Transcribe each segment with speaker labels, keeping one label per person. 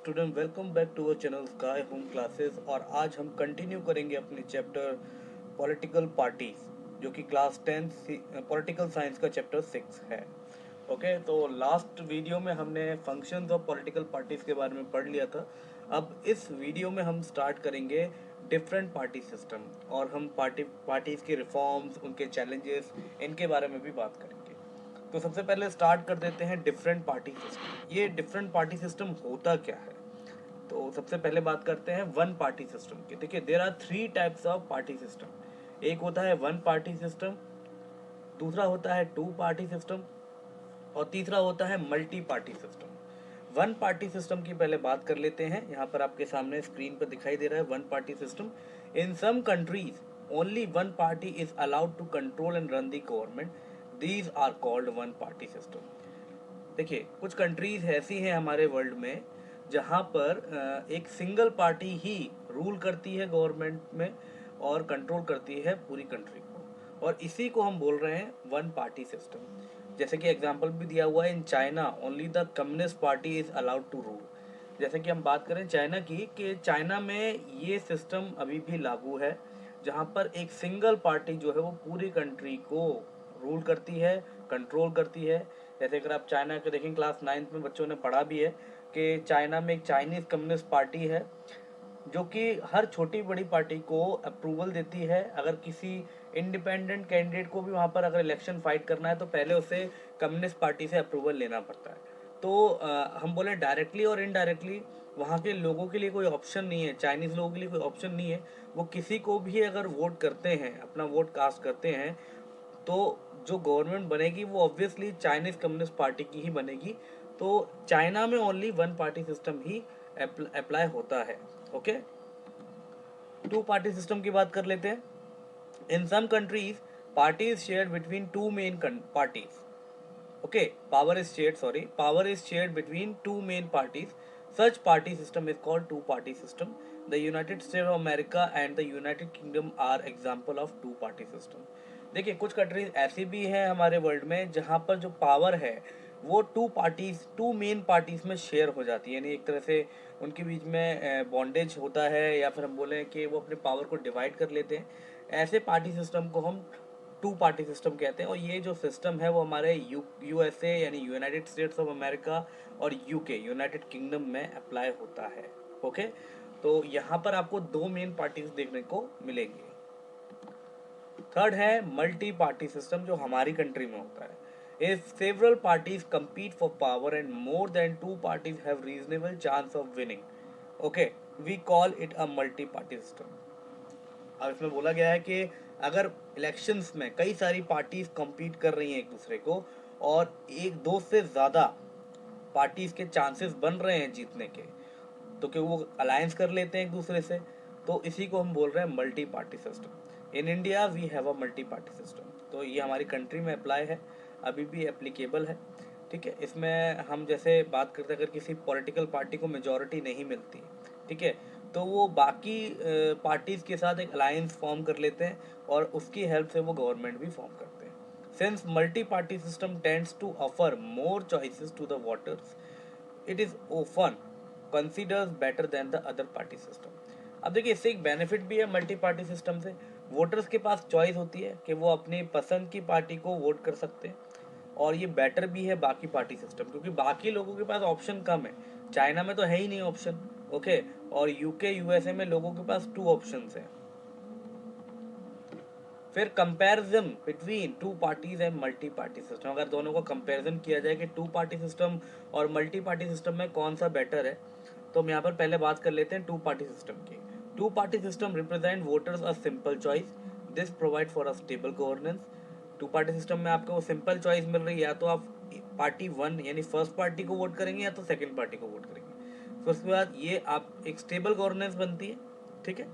Speaker 1: Student, welcome back to our channel sky home classes. और आज हम कंटिन्यू करेंगे अपने चैप्टर पॉलिटिकल पार्टीज, जो कि क्लास 10 पॉलिटिकल साइंस का चैप्टर 6 है। ओके, तो लास्ट वीडियो में हमने फंक्शंस ऑफ पॉलिटिकल पार्टीज के बारे में पढ़ लिया था। अब इस वीडियो में हम स्टार्ट करेंगे डिफरेंट पार्टी सिस्टम, और हम पार्टीज के रिफॉर्म्स, उनके चैलेंजेस, इनके बारे में भी बात करेंगे। तो सबसे पहले स्टार्ट कर देते हैं डिफरेंट पार्टी सिस्टम। ये डिफरेंट पार्टी सिस्टम होता क्या है? तो सबसे पहले बात करते हैं वन पार्टी सिस्टम की। देखिए, there are 3 types of party system. एक होता है वन पार्टी सिस्टम, दूसरा होता है टू पार्टी सिस्टम, और तीसरा होता है multi party system. One party system की पहले बात कर लेते हैं। यहाँ पर आपके सामने स्क्रीन पर दिखाई दे रहा है one party system. In some countries only one party is allowed to control and run the government. These are called one party system. देखिए, कुछ कंट्रीज ऐसी हैं हमारे वर्ल्ड में जहाँ पर एक सिंगल पार्टी ही रूल करती है गवर्नमेंट में और कंट्रोल करती है पूरी कंट्री को, और इसी को हम बोल रहे हैं वन पार्टी सिस्टम। जैसे कि एग्जांपल भी दिया हुआ है, in China only the communist party is allowed to rule. जैसे कि हम बात करें चाइना की, कि चाइना में ये सिस्टम अभी भी लागू है, जहाँ पर एक सिंगल पार्टी जो है वो पूरी कंट्री को रूल करती है, कंट्रोल करती है। जैसे अगर आप चाइना के देखें, क्लास 9th में बच्चों ने पढ़ा भी है कि चाइना में एक चाइनीज कम्युनिस्ट पार्टी है, जो कि हर छोटी बड़ी पार्टी को अप्रूवल देती है। अगर किसी इंडिपेंडेंट कैंडिडेट को भी वहाँ पर अगर इलेक्शन फाइट करना है तो पहले उसे कम्युनिस्ट पार्टी से अप्रूवल लेना पड़ता है। तो हम बोले डायरेक्टली और इनडायरेक्टली वहाँ के लोगों के लिए कोई ऑप्शन नहीं है, चाइनीज़ लोगों के लिए कोई ऑप्शन नहीं है। वो किसी को भी अगर वोट करते हैं, अपना वोट कास्ट करते हैं, तो जो गवर्नमेंट बनेगी वो ऑब्वियसली चाइनीज कम्युनिस्ट पार्टी की ही बनेगी। तो चाइना में ओनली वन पार्टी सिस्टम ही अप्लाई होता है। ओके, टू पार्टी सिस्टम की बात कर लेते हैं। In some countries party is shared between two main parties. Okay, power is shared between two main parties. Such party system is called two party system. The United States of America and the United Kingdom are example of two party system. देखिए, कुछ countries ऐसी भी हैं हमारे world में जहाँ पर जो पावर है वो टू मेन पार्टीज में शेयर हो जाती है। यानी एक तरह से उनके बीच में बॉन्डेज होता है, या फिर हम बोलें कि वो अपने पावर को डिवाइड कर लेते हैं। ऐसे पार्टी सिस्टम को हम टू पार्टी सिस्टम कहते हैं। और ये जो सिस्टम है वो हमारे यूएसए यानी यूनाइटेड स्टेट्स ऑफ अमेरिका और यूके यूनाइटेड किंगडम में अप्लाई होता है। ओके, तो यहाँ पर आपको दो मेन पार्टीज देखने को मिलेंगे। थर्ड है मल्टी पार्टी सिस्टम, जो हमारी कंट्री में होता है। If several parties compete for power and more than two parties have reasonable chance of winning, okay, we call it a multi-party system. अब इसमें बोला गया है कि अगर इलेक्शंस में कई सारी पार्टीज compete कर रही हैं एक दूसरे को, और एक दो से ज़्यादा पार्टीज के चांसेस बन रहे हैं जीतने के, तो कि वो अलायंस कर लेते हैं एक दूसरे से, तो इसी को हम बोल रहे हैं multi party system. In India we have a multi party system. तो ये हमारी कंट्री में अप्लाई है, अभी भी एप्लीकेबल है। ठीक है, इसमें हम जैसे बात करते हैं, अगर किसी पॉलिटिकल पार्टी को मेजॉरिटी नहीं मिलती, ठीक है, तो वो बाकी पार्टीज़ के साथ एक अलायंस फॉर्म कर लेते हैं, और उसकी हेल्प से वो गवर्नमेंट भी फॉर्म करते हैं। Since multi party system tends to offer more choices to the voters, it is often considers better than the other party system. अब देखिए, इससे एक बेनिफिट भी है मल्टी पार्टी सिस्टम से। वोटर्स के पास चॉइस होती है कि वो अपनी पसंद की पार्टी को वोट कर सकते हैं, और ये बेटर भी है बाकी पार्टी सिस्टम, क्योंकि बाकी लोगों के पास ऑप्शन कम है। चाइना में तो है ही नहीं ऑप्शन। ओके, और यूके यूएसए में लोगों के पास 2 ऑप्शंस हैं। फिर comparison between two parties and multi party system, अगर दोनों को कंपैरिजन किया जाए कि टू पार्टी सिस्टम और मल्टी पार्टी सिस्टम में कौन सा बेटर है, तो हम यहाँ पर पहले बात कर लेते हैं टू पार्टी सिस्टम की। Two party system represent voters a simple choice, this provide for a stable governance. Two party system में आपको सिंपल चॉइस मिल रही है, या तो आप पार्टी वन यानी फर्स्ट पार्टी को वोट करेंगे, या तो सेकेंड पार्टी को वोट करेंगे। फिर उसके बाद ये आप एक स्टेबल गवर्नेंस बनती है। ठीक है,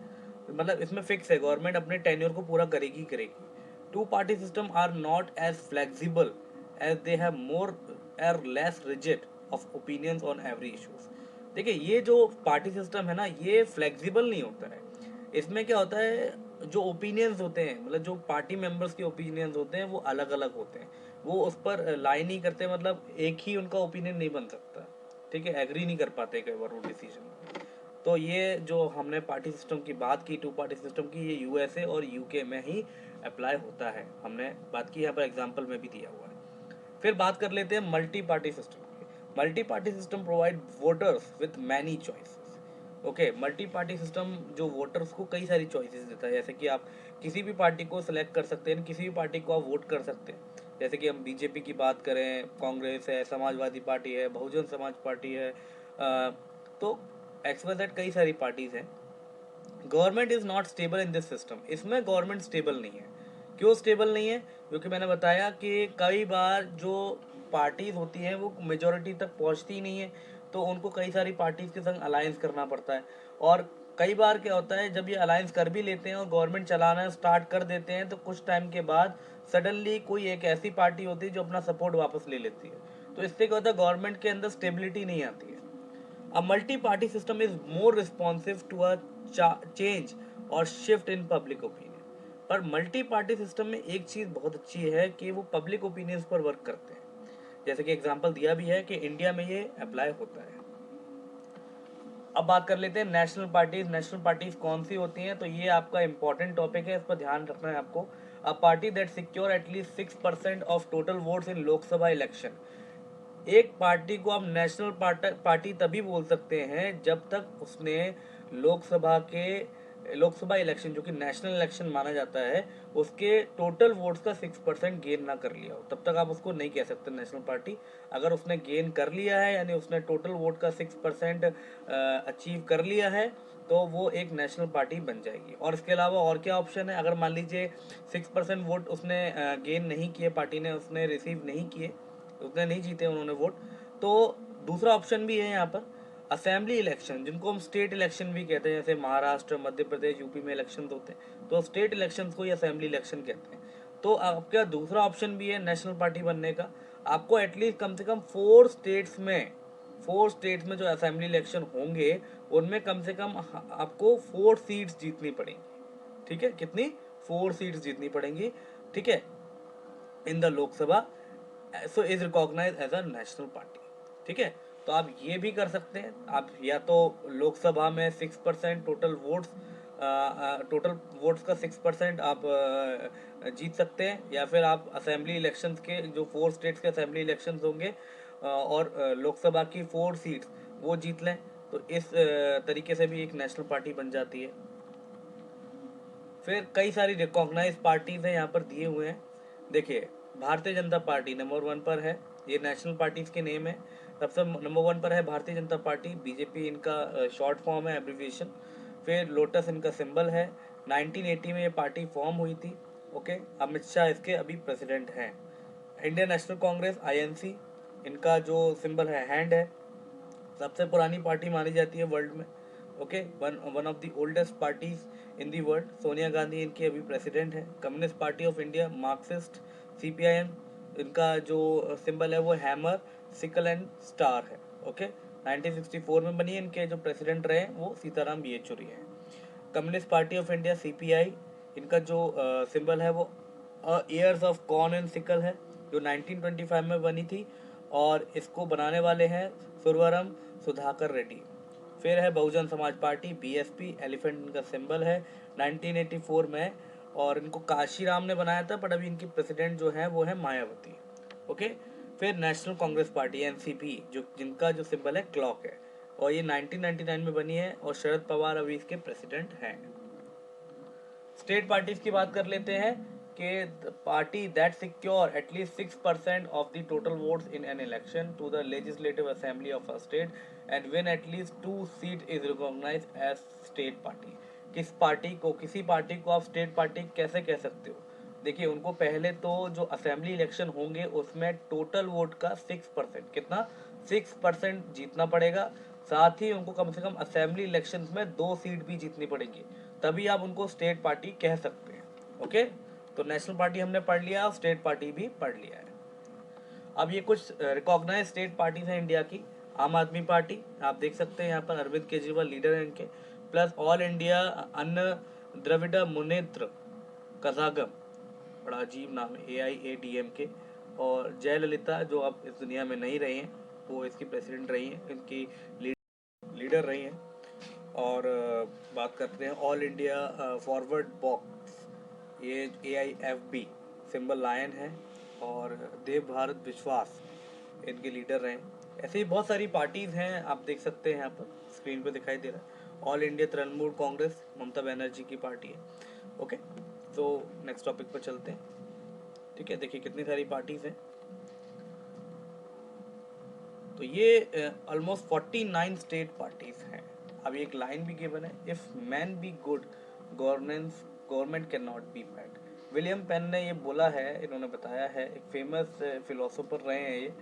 Speaker 1: मतलब इसमें फिक्स है, गवर्नमेंट अपने टेन्योर को पूरा करेगी करेगी। Two party system are not as flexible as they have more or less rigid of opinions on every issues. देखिए, ये जो पार्टी सिस्टम है ना, ये फ्लेक्सिबल नहीं होता है। इसमें क्या होता है, जो ओपिनियंस होते हैं, मतलब जो पार्टी मेंबर्स के ओपिनियंस होते हैं वो अलग अलग होते हैं। वो उस पर लाई नहीं करते, मतलब एक ही उनका ओपिनियन नहीं बन सकता। ठीक है, एग्री नहीं कर पाते कई बार वो डिसीजन। तो ये जो हमने पार्टी सिस्टम की बात की, टू पार्टी सिस्टम की, ये यूएसए और यूके में ही अप्लाई होता है, हमने बात की, यहाँ पर एग्जाम्पल में भी दिया हुआ है। फिर बात कर लेते हैं मल्टी पार्टी सिस्टम की। Multi party system provide voters with many choices. Okay, multi party system जो वोटर्स को कई सारी चॉइसेस देता है, जैसे कि आप किसी भी पार्टी को सिलेक्ट कर सकते हैं, किसी भी पार्टी को आप वोट कर सकते हैं। जैसे कि हम बीजेपी की बात करें, कांग्रेस है, समाजवादी पार्टी है, बहुजन समाज पार्टी है, तो XYZ कई सारी पार्टीज हैं। Government is not stable in this system. इसमें गवर्नमेंट स्टेबल नहीं है। क्यों स्टेबल नहीं है? क्योंकि मैंने बताया कि कई बार जो पार्टीज होती हैं वो मेजोरिटी तक पहुंचती ही नहीं है, तो उनको कई सारी पार्टीज के संग अलायंस करना पड़ता है। और कई बार क्या होता है, जब ये अलायंस कर भी लेते हैं और गवर्नमेंट चलाना स्टार्ट कर देते हैं, तो कुछ टाइम के बाद सडनली कोई एक ऐसी पार्टी होती है जो अपना सपोर्ट वापस ले लेती है। तो इससे क्या होता है, गवर्नमेंट के अंदर स्टेबिलिटी नहीं आती है। A multi-party system is more responsive to a change और shift in public opinion। पर मल्टी पार्टी सिस्टम में एक चीज़ बहुत अच्छी है कि वो पब्लिक ओपिनियंस पर वर्क करते हैं। जैसे कि एग्जांपल दिया भी है कि इंडिया में ये अप्लाई होता है। अब बात कर लेते हैं नेशनल पार्टीज। नेशनल पार्टीज कौन सी होती हैं? तो ये आपका इंपॉर्टेंट टॉपिक है, इस पर ध्यान रखना है आपको। A party that secure at least 6% of total votes in Lok Sabha election. एक पार्टी को आप नेशनल पार्टी तभी बोल सकते हैं जब तक उसने लोकसभा इलेक्शन, जो कि नेशनल इलेक्शन माना जाता है, उसके टोटल वोट्स का 6% गेन ना कर लिया हो, तब तक आप उसको नहीं कह सकते नेशनल पार्टी। अगर उसने गेन कर लिया है, यानी उसने टोटल वोट का 6% अचीव कर लिया है, तो वो एक नेशनल पार्टी बन जाएगी। और इसके अलावा और क्या ऑप्शन है? अगर मान लीजिए 6% वोट उसने गेन नहीं किए, पार्टी ने उसने रिसीव नहीं किए, उतने नहीं जीते उन्होंने वोट, तो दूसरा ऑप्शन भी है यहाँ पर, असेंबली इलेक्शन, जिनको हम स्टेट इलेक्शन भी कहते हैं। जैसे महाराष्ट्र, मध्य प्रदेश, यूपी में इलेक्शन होते हैं, तो स्टेट इलेक्शन को ही असेंबली इलेक्शन कहते हैं। तो आपका दूसरा ऑप्शन भी है नेशनल पार्टी बनने का। आपको एटलीस्ट कम से कम 4 स्टेट्स में जो असेंबली इलेक्शन होंगे, उनमें कम से कम आपको 4 सीट्स जीतनी पड़ेंगी। ठीक है, कितनी? 4 सीट्स जीतनी पड़ेंगी। ठीक है, in the Lok Sabha, so is recognise as a national party. ठीक है, तो आप ये भी कर सकते हैं, आप या तो लोकसभा में 6% टोटल वोट्स का 6% आप जीत सकते हैं, या फिर आप असेंबली इलेक्शंस के जो 4 स्टेट्स के असेंबली इलेक्शंस होंगे और लोकसभा की 4 सीट्स वो जीत लें, तो इस तरीके से भी एक नेशनल पार्टी बन जाती है। फिर कई सारी रिकॉग्नाइज पार्टीज हैं यहाँ पर दिए हुए हैं। देखिए, भारतीय जनता पार्टी नंबर 1 पर है, ये नेशनल पार्टीज के नेम है। सबसे नंबर 1 पर है भारतीय जनता पार्टी, बीजेपी इनका शॉर्ट फॉर्म है, एब्रिविएशन। फिर लोटस इनका सिंबल है। 1980 में ये पार्टी फॉर्म हुई थी। ओके, अमित शाह इसके अभी प्रेसिडेंट हैं। इंडियन नेशनल कांग्रेस, INC, इनका जो सिंबल है हैंड है। सबसे पुरानी पार्टी मानी जाती है वर्ल्ड में। Okay, one of the oldest parties in the world. Sonia Gandhi इनकी अभी प्रेसिडेंट है। Communist party of India, Marxist, CPIM, इनका जो सिंबल है वो हैमर, सिकल एंड स्टार है। ओके, 1964 में बनी है। इनके जो प्रेसिडेंट रहे वो सीताराम येचुरी हैं। Communist party of India, CPI, इनका जो सिंबल है वो years of corn and sickle है, जो 1925 में बनी थी, और इसको बनाने वाले हैं सुरवरम सुधाकर रेड्डी। फिर है Bahujan Samaj party, BSP, elephant इनका सिंबल है, 1984 में, और इनको काशीराम ने बनाया था, बट अभी इनकी प्रेसिडेंट जो है वो है मायावती। ओके, फिर नेशनल कांग्रेस पार्टी, NCP, जो जिनका जो सिंबल है क्लॉक है, और ये 1999 में बनी है, और शरद पवार अभी इसके प्रेसिडेंट हैं। स्टेट पार्टीज की बात कर लेते हैं कि party that secure at least 6% of the total votes in an election to the legislative assembly of a state and win at least 2 seat is recognise as state party. किसी पार्टी को आप स्टेट पार्टी कैसे कह सकते हो? देखिए, उनको पहले तो जो असेंबली इलेक्शन होंगे उसमें टोटल वोट का 6%, कितना? 6% जीतना पड़ेगा। साथ ही उनको कम से कम असेंबली इलेक्शंस में 2 सीट भी जीतनी पड़ेगी, तभी आप उनको स्टेट पार्टी कह सकते हैं। ओके, तो नेशनल पार्टी हमने पढ़ लिया और स्टेट पार्टी भी पढ़ लिया है। अब ये कुछ रिकॉग्नाइज स्टेट पार्टीज हैं इंडिया की। आम आदमी पार्टी, आप देख सकते हैं यहाँ पर अरविंद केजरीवाल लीडर हैं इनके। प्लस ऑल इंडिया अन्न द्रविड़ मुनेत्र कजागम, बड़ा अजीब नाम है, AIADMK। और जयललिता, जो अब इस दुनिया में नहीं रहे हैं। वो इसकी प्रेसिडेंट रही हैं, इनकी लीडर रही हैं। और बात करते हैं ऑल इंडिया फॉरवर्ड बॉक्स, ये AIFB सिंबल लायन है, और देव भारत विश्वास इनके लीडर रहे। ऐसे ही बहुत सारी पार्टीज हैं, आप देख सकते हैं यहाँ पर स्क्रीन पे दिखाई दे रहा है। ऑल इंडिया तृणमूल कांग्रेस ममता बनर्जी की पार्टी है। ओके, तो नेक्स्ट टॉपिक पर चलते हैं। ठीक है, देखिए कितनी सारी पार्टीज हैं। तो ये ऑलमोस्ट 49 स्टेट पार्टीज हैं। अब एक लाइन भी गिवन है, if man be good governance government can not be bad. William pen ने ये बोला है, इन्होंने बताया है, एक फेमस फिलोसोफर रहे हैं ये।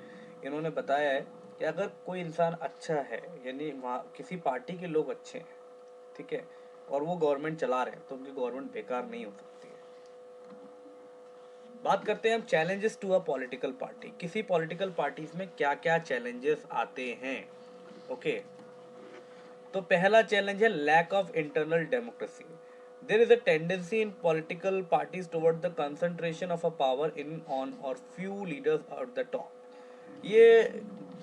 Speaker 1: इन्होंने बताया है कि अगर कोई इंसान अच्छा है, यानी वहाँ किसी पार्टी के लोग अच्छे हैं, ठीक है, और वो गवर्नमेंट चला रहे हैं, तो उनकी गवर्नमेंट बेकार नहीं हो सकती है। बात करते हैं हम challenges to a political party. किसी पॉलिटिकल पार्टीज में क्या क्या चैलेंजेस आते हैं। ओके, तो पहला चैलेंज है lack of internal democracy. There is a tendency in political parties toward the concentration of a power in on or few leaders at the top. ये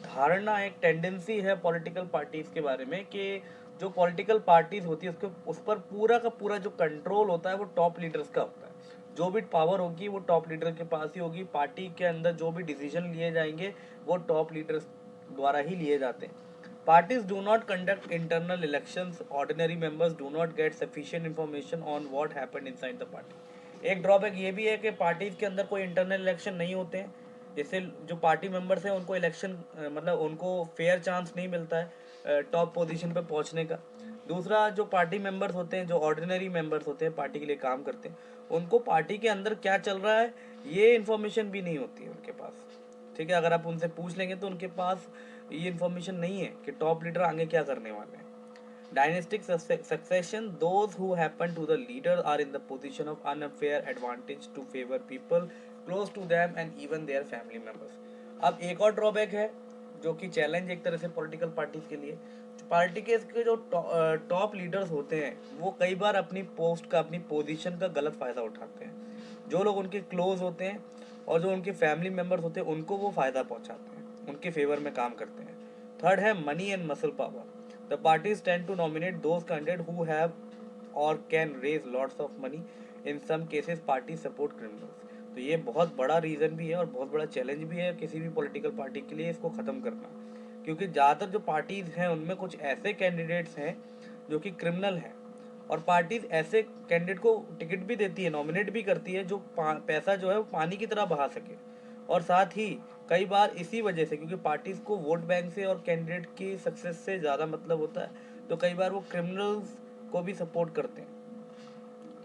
Speaker 1: धारणा, एक टेंडेंसी है पॉलिटिकल पार्टीज के बारे में कि जो पॉलिटिकल पार्टीज होती है उसके उस पर पूरा का पूरा जो कंट्रोल होता है वो टॉप लीडर्स का होता है। जो भी पावर होगी वो टॉप लीडर के पास ही होगी। पार्टी के अंदर जो भी डिसीजन लिए जाएंगे वो टॉप लीडर्स द्वारा ही लिए जाते हैं। Parties do not conduct internal elections. Ordinary members do not get sufficient information on what happened inside the party. एक ड्रॉबैक ये भी है कि पार्टीज के अंदर कोई इंटरनल इलेक्शन नहीं होते हैं, जिससे जो पार्टी मेंबर्स हैं उनको इलेक्शन मतलब उनको फेयर चांस नहीं मिलता है टॉप पोजीशन पे पहुंचने का। दूसरा, जो पार्टी मेंबर्स होते हैं, जो ऑर्डिनरी मेंबर्स होते हैं, पार्टी के लिए काम करते हैं, उनको पार्टी के अंदर क्या चल रहा है ये इन्फॉर्मेशन भी नहीं होती है उनके पास। ठीक है, अगर आप उनसे पूछ लेंगे तो उनके पास ये इन्फॉर्मेशन नहीं है कि टॉप लीडर आगे क्या करने वाले हैं। Dynastic succession, those who happen to the leader are in the position of unfair advantage to favour people close to them and even their family members. अब एक और ड्रॉबैक है जो कि चैलेंज एक तरह से पॉलिटिकल पार्टीज के लिए, पार्टी के इसके जो टॉप लीडर्स होते हैं वो कई बार अपनी पोस्ट का, अपनी पोजीशन का गलत फायदा उठाते हैं। जो लोग उनके क्लोज होते हैं और जो उनके फैमिली मेंबर्स होते हैं उनको वो फायदा पहुंचाते हैं, उनके फेवर में काम करते हैं। थर्ड है money and muscle power. The parties tend to nominate those candidate who have or can raise lots of money. In some cases party support criminals. तो ये बहुत बड़ा रीजन भी है और बहुत बड़ा चैलेंज भी है किसी भी पॉलिटिकल पार्टी के लिए इसको खत्म करना, क्योंकि ज़्यादातर जो पार्टीज हैं उनमें कुछ ऐसे कैंडिडेट्स हैं जो कि क्रिमिनल हैं, और पार्टीज ऐसे कैंडिडेट को टिकट भी देती है, नॉमिनेट भी करती है, जो पैसा जो है वो पानी की तरह बहा सके। और साथ ही कई बार इसी वजह से, क्योंकि पार्टीज को वोट बैंक से और कैंडिडेट की सक्सेस से ज़्यादा मतलब होता है, तो कई बार वो क्रिमिनल्स को भी सपोर्ट करते हैं।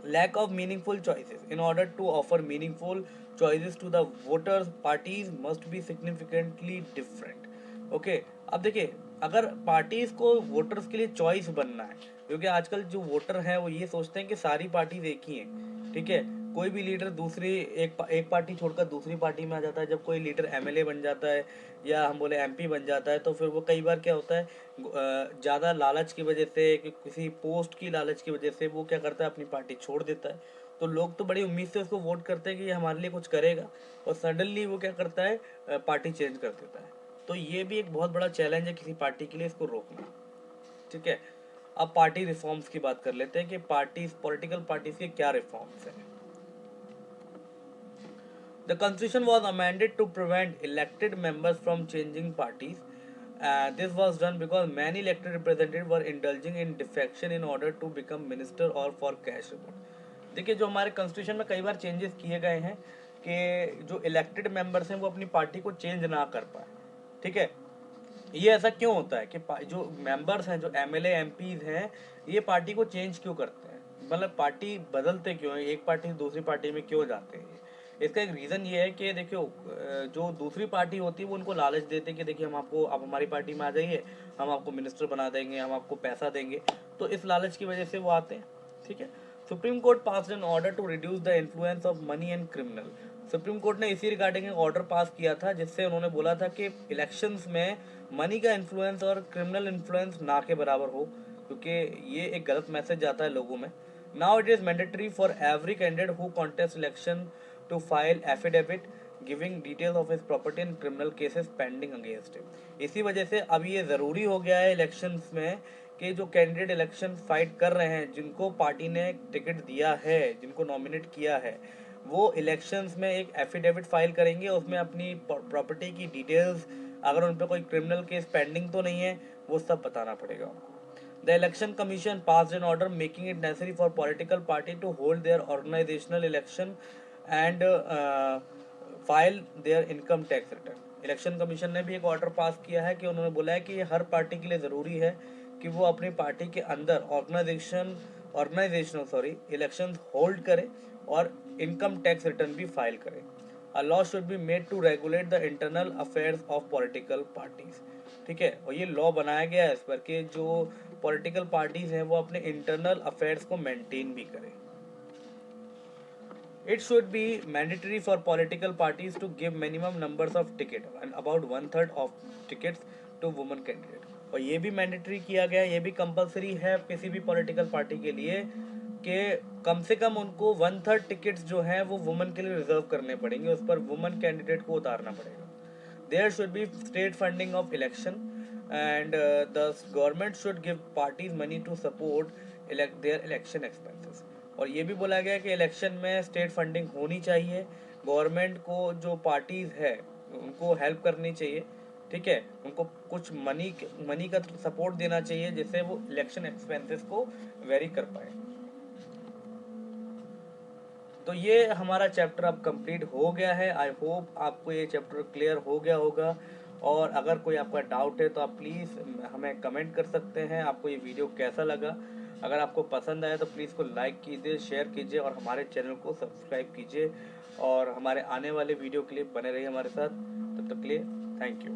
Speaker 1: Lack of meaningful choices. In order to offer meaningful choices to the voters, parties must be significantly different. Okay, अब देखिए, अगर पार्टीज को वोटर्स के लिए चॉइस बनना है, क्योंकि आजकल जो वोटर हैं वो ये सोचते हैं कि सारी पार्टीज एक ही हैं, ठीक है, कोई भी लीडर दूसरी एक पार्टी छोड़कर दूसरी पार्टी में आ जाता है। जब कोई लीडर MLA बन जाता है या हम बोले MP बन जाता है, तो फिर वो कई बार क्या होता है, ज़्यादा लालच की वजह से, कि किसी पोस्ट की लालच की वजह से वो क्या करता है, अपनी पार्टी छोड़ देता है। तो लोग तो बड़ी उम्मीद से उसको वोट करते हैं कि ये हमारे लिए कुछ करेगा, और सडनली वो क्या करता है, पार्टी चेंज कर देता है। तो ये भी एक बहुत बड़ा चैलेंज है किसी पार्टी के लिए, इसको रोकना। ठीक है, अब पार्टी रिफॉर्म्स की बात कर लेते हैं कि पॉलिटिकल पार्टीज के क्या रिफॉर्म्स हैं। The constitution was amended to prevent elected members from changing parties. This was done because many elected representatives were indulging in defection in order to become minister or for cash reward. देखिए, जो हमारे constitution में कई बार changes किए गए हैं कि जो इलेक्टेड मेंबर्स हैं वो अपनी पार्टी को चेंज ना कर पाए। ठीक है, ये ऐसा क्यों होता है कि जो मेंबर्स हैं, जो MLA MPs हैं, ये पार्टी को चेंज क्यों करते हैं, मतलब पार्टी बदलते क्यों हैं, एक पार्टी से दूसरी पार्टी में क्यों जाते हैं। इसका एक रीज़न ये है कि देखियो, जो दूसरी पार्टी होती है वो उनको लालच देते हैं कि देखिए, हम आपको, आप हमारी पार्टी में आ जाइए, हम आपको मिनिस्टर बना देंगे, हम आपको पैसा देंगे। तो इस लालच की वजह से वो आते हैं। ठीक है, supreme court pass an order to reduce the influence of money and criminal. Supreme court ने इसी रिगार्डिंग एक ऑर्डर पास किया था, जिससे उन्होंने बोला था कि इलेक्शंस में मनी का इन्फ्लुएंस और क्रिमिनल इन्फ्लुएंस ना के बराबर हो, क्योंकि ये एक गलत मैसेज जाता है लोगों में। Now it is mandatory for every candidate who contest election to file affidavit giving details of his property in criminal cases pending against him. इसी वजह से अब ये ज़रूरी हो गया है इलेक्शंस में कि जो कैंडिडेट इलेक्शन फाइट कर रहे हैं, जिनको पार्टी ने टिकट दिया है, जिनको नॉमिनेट किया है, वो इलेक्शंस में एक एफिडेविट फाइल करेंगे, उसमें अपनी प्रॉपर्टी की डिटेल्स, अगर उन पर कोई क्रिमिनल केस पेंडिंग तो नहीं है, वो सब बताना पड़ेगा उनको। The Election Commission passed an order making it necessary for political party to hold their organizational election and file their income tax return. Election commission ने भी एक ऑर्डर पास किया है कि उन्होंने बोला है कि ये हर पार्टी के लिए ज़रूरी है कि वो अपनी पार्टी के अंदर ऑर्गेनाइजेशनल इलेक्शन होल्ड करे और इनकम टैक्स रिटर्न भी फाइल करे। A law should be made to regulate the internal affairs of political parties। ठीक है, और ये लॉ बनाया गया है इस पर कि जो पॉलिटिकल पार्टीज हैं वो अपने इंटरनल अफेयर्स को मेंटेन भी करें। It should be mandatory for political parties to give minimum numbers of tickets and about 1/3 of tickets to women candidate। और ये भी मैंडेटरी किया गया है, ये भी कंपलसरी है किसी भी पॉलिटिकल पार्टी के लिए कि कम से कम उनको 1/3 टिकट्स जो हैं वो वुमेन के लिए रिजर्व करने पड़ेंगे, उस पर वुमेन कैंडिडेट को उतारना पड़ेगा। There should be state funding of election and the government should give parties money to support their election expenses। और ये भी बोला गया कि इलेक्शन में स्टेट फंडिंग होनी चाहिए, गवर्नमेंट को जो पार्टीज है उनको हेल्प करनी चाहिए, ठीक है, उनको कुछ मनी का सपोर्ट देना चाहिए जिससे वो इलेक्शन एक्सपेंसेस को वेरी कर पाए। तो ये हमारा चैप्टर अब कंप्लीट हो गया है। आई होप आपको ये चैप्टर क्लियर हो गया होगा, और अगर कोई आपका डाउट है तो आप प्लीज़ हमें कमेंट कर सकते हैं। आपको ये वीडियो कैसा लगा? अगर आपको पसंद आया तो प्लीज़ को लाइक कीजिए, शेयर कीजिए और हमारे चैनल को सब्सक्राइब कीजिए, और हमारे आने वाले वीडियो के लिए बने रहिए हमारे साथ। तब तक के लिए थैंक यू।